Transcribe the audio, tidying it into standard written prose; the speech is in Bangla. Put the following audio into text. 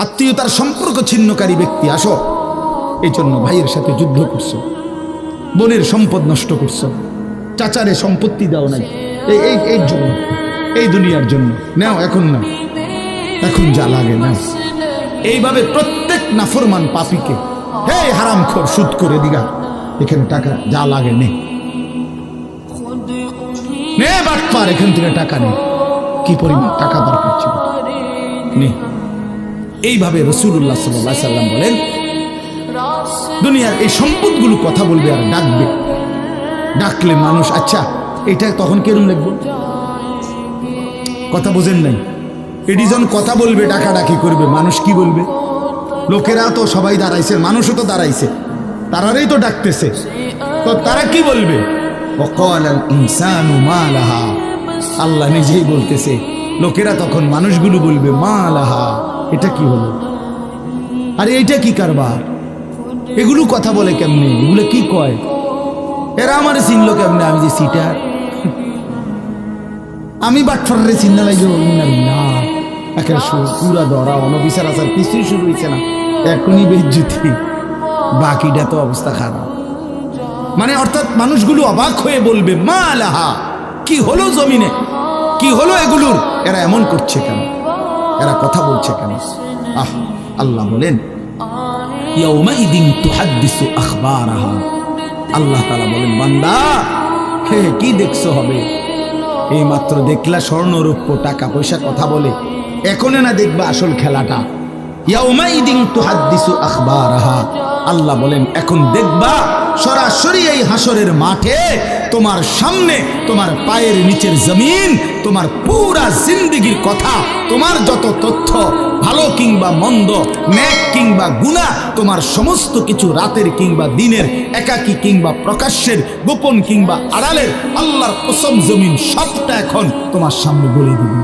আত্মীয়তার সম্পর্ক ছিন্নকারী ব্যক্তি আসো, এই জন্য ভাইয়ের সাথে যুদ্ধ করছো, বোনের সম্পদ নষ্ট করছো, চাচারে সম্পত্তি দাও নাই, এই জন্য, এই দুনিয়ার জন্য নাও, এখন না, এখন যা লাগে না। এইভাবে প্রত্যেক নাফরমান পাপীকে, হে হারামখোর সুদ করে দিগা, এখানে টাকা যা লাগে নে, নে বাটপার, এখান থেকে টাকা নে, কি পরিমাণ টাকা দরকার ছিল নে। এইভাবে রাসূলুল্লাহ সাল্লাল্লাহু আলাইহি সাল্লাম বলেন, দুনিয়ার এই সম্পদগুলো কথা বলবে আর ডাকবে, ডাকলে মানুষ, আচ্ছা এটা তখন কেরম লাগবে, কথা বোঝেন নাই, এটি যখন কথা বলবে, ডাকাডাকি করবে, মানুষ কি বলবে? লোকেরা তো সবাই দাঁড়াইছে, মানুষও তো দাঁড়াইছে, তারাই তো ডাকতেছে, তো তারা কি বলবে? ওয়াকালাল ইনসানু মা লাহা, আল্লাহ নিজেই বলতেছে, লোকেরা তখন, মানুষগুলো বলবে, মা লাহা, এটা কি হলো, আরে এইটা কি কারবার, এগুলো কথা বলে কেমনে, এগুলো কি কয়, এরা আমার চিনলো কেমনে, আমি যে সিটার, আমি বাটফারে চিন্না লাগবে না, একেবারে পুরা ধরা অনবিচার আচার কিছুই শুরু হয়েছে না, এখনই বেজ্জতি, বাকিটা তো অবস্থা খারাপ। মানে অর্থাৎ মানুষগুলো অবাক হয়ে বলবে, মা লাহা, কি হলো জমিনে, কি হলো এগুলোর, এরা এমন করছে কেন, এরা কথা বলছে কেন? আহ, আল্লাহ বলেন, ইয়াউমাইদিন তুহাদ্দিসু আখবারাহা, আল্লাহ তাআলা বলেন, বান্দা হে কি দেখছো হবে, এই মাত্র দেখলা স্বর্ণ রূপ্য টাকা পয়সা কথা বলে, এখন না দেখবা আসল খেলাটা। ইয়াউমাইদিন তুহাদ্দিসু আখবারাহা, আল্লাহ বলেন এখন দেখবা সরাসরি এই হাসরের মাঠে তোমার সামনে, তোমার পায়ের নিচের জমিন, তোমার পুরা জিন্দেগীর কথা, তোমার যত তথ্য, ভালো কিংবা মন্দ, নেক কিংবা গুনাহ, তোমার সমস্ত কিছু, রাতের কিংবা দিনের, একাকী কিংবা প্রকাশ্যের, গোপন কিংবা আড়ালের, আল্লাহর কসম জমিন সবটা এখন তোমার সামনে বলে দিবে।